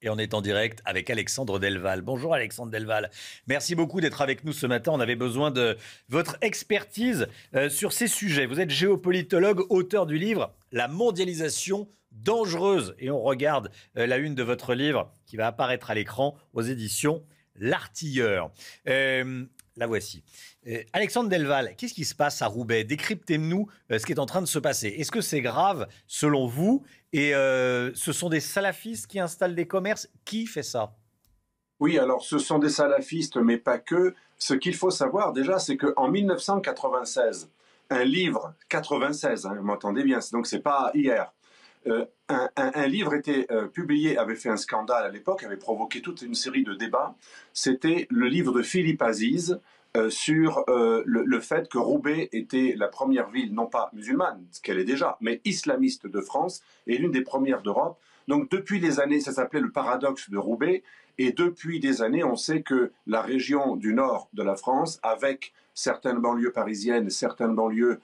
Et on est en direct avec Alexandre Delval. Bonjour Alexandre Delval. Merci beaucoup d'être avec nous ce matin. On avait besoin de votre expertise sur ces sujets. Vous êtes géopolitologue, auteur du livre La mondialisation dangereuse. Et on regarde la une de votre livre qui va apparaître à l'écran aux éditions L'Artilleur. La voici. Alexandre Delval, qu'est-ce qui se passe à Roubaix? Décryptez-nous ce qui est en train de se passer. Est-ce que c'est grave selon vous? Et ce sont des salafistes qui installent des commerces? Qui fait ça? Oui, alors ce sont des salafistes, mais pas que. Ce qu'il faut savoir déjà, c'est qu'en 1996, un livre, 96, vous m'entendez bien, donc c'est pas hier, un livre était publié, avait fait un scandale à l'époque, avait provoqué toute une série de débats. C'était le livre de Philippe Aziz sur le fait que Roubaix était la première ville, non pas musulmane, ce qu'elle est déjà, mais islamiste de France, et l'une des premières d'Europe. Donc depuis des années, ça s'appelait le paradoxe de Roubaix, et depuis des années, on sait que la région du nord de la France, avec certaines banlieues parisiennes, certaines banlieues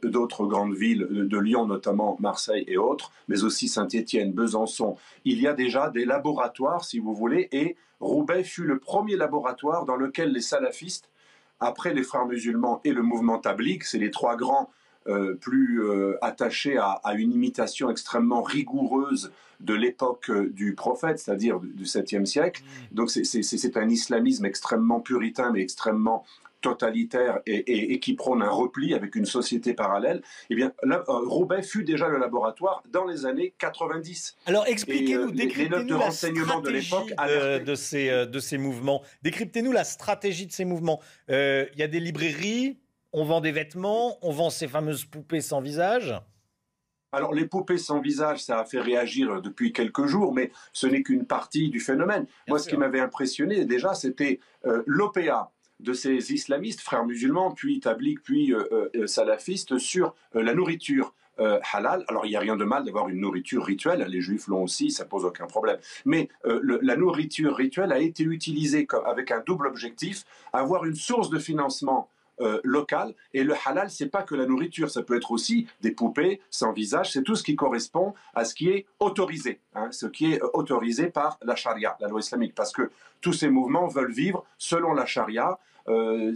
d'autres grandes villes, de Lyon notamment, Marseille et autres, mais aussi Saint-Étienne, Besançon, il y a déjà des laboratoires, si vous voulez, et Roubaix fut le premier laboratoire dans lequel les salafistes, après les frères musulmans et le mouvement tablique, c'est les trois grands plus attachés à une imitation extrêmement rigoureuse de l'époque du prophète, c'est-à-dire du 7e siècle. Donc c'est un islamisme extrêmement puritain, mais extrêmement totalitaire et qui prône un repli avec une société parallèle. Eh bien, Roubaix fut déjà le laboratoire dans les années 90. Alors expliquez-nous, décryptez-nous la renseignement de l'époque de ces mouvements. Décryptez-nous la stratégie de ces mouvements. Il y a des librairies, on vend des vêtements, on vend ces fameuses poupées sans visage. Alors, les poupées sans visage, ça a fait réagir depuis quelques jours, mais ce n'est qu'une partie du phénomène. Moi, ce qui m'avait impressionné, déjà, c'était l'OPA de ces islamistes, frères musulmans, puis tabliques, puis salafistes, sur la nourriture halal. Alors, il n'y a rien de mal d'avoir une nourriture rituelle, les juifs l'ont aussi, ça pose aucun problème. Mais la nourriture rituelle a été utilisée avec un double objectif, avoir une source de financement local, et le halal, c'est pas que la nourriture, ça peut être aussi des poupées sans visage, c'est tout ce qui correspond à ce qui est autorisé, ce qui est autorisé par la charia, la loi islamique, parce que tous ces mouvements veulent vivre selon la charia,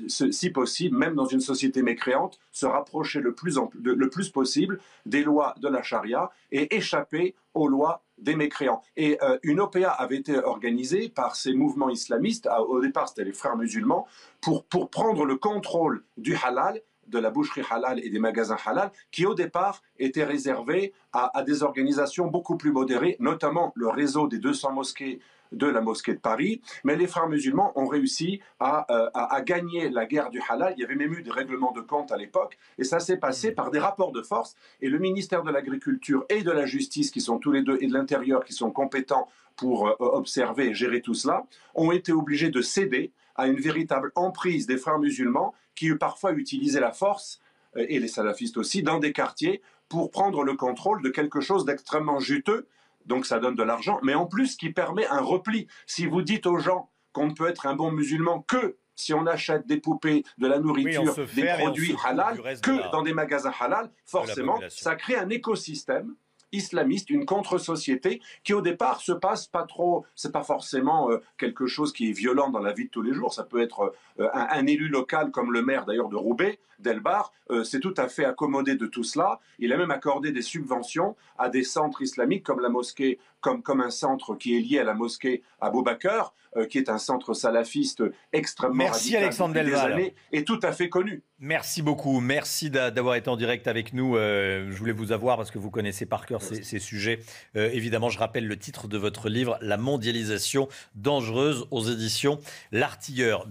si possible, même dans une société mécréante, se rapprocher le plus possible des lois de la charia et échapper aux lois des mécréants. Et une OPA avait été organisée par ces mouvements islamistes, au départ c'était les frères musulmans, pour prendre le contrôle du halal, de la boucherie halal et des magasins halal, qui au départ étaient réservés à des organisations beaucoup plus modérées, notamment le réseau des 200 mosquées de la mosquée de Paris, mais les frères musulmans ont réussi à gagner la guerre du halal. Il y avait même eu des règlements de compte à l'époque, et ça s'est passé par des rapports de force, et le ministère de l'Agriculture et de la Justice, qui sont tous les deux, et de l'Intérieur, qui sont compétents pour observer et gérer tout cela, ont été obligés de céder à une véritable emprise des frères musulmans, qui parfois utilisaient la force, et les salafistes aussi, dans des quartiers, pour prendre le contrôle de quelque chose d'extrêmement juteux. Donc ça donne de l'argent, mais en plus qui permet un repli. Si vous dites aux gens qu'on ne peut être un bon musulman que si on achète des poupées, de la nourriture, des produits halal, que dans des magasins halal, forcément, ça crée un écosystème islamiste, une contre-société qui au départ se passe pas trop, c'est pas forcément quelque chose qui est violent dans la vie de tous les jours, ça peut être un élu local comme le maire d'ailleurs de Roubaix, Delbar, c'est tout à fait accommodé de tout cela, il a même accordé des subventions à des centres islamiques comme la mosquée, comme un centre qui est lié à la mosquée Abou Bakr, qui est un centre salafiste extrêmement radical Alexandre depuis Delval. des années et tout à fait connu. Merci beaucoup, merci d'avoir été en direct avec nous. Je voulais vous avoir parce que vous connaissez par cœur ces sujets. Évidemment, je rappelle le titre de votre livre, La mondialisation dangereuse, aux éditions L'Artilleur.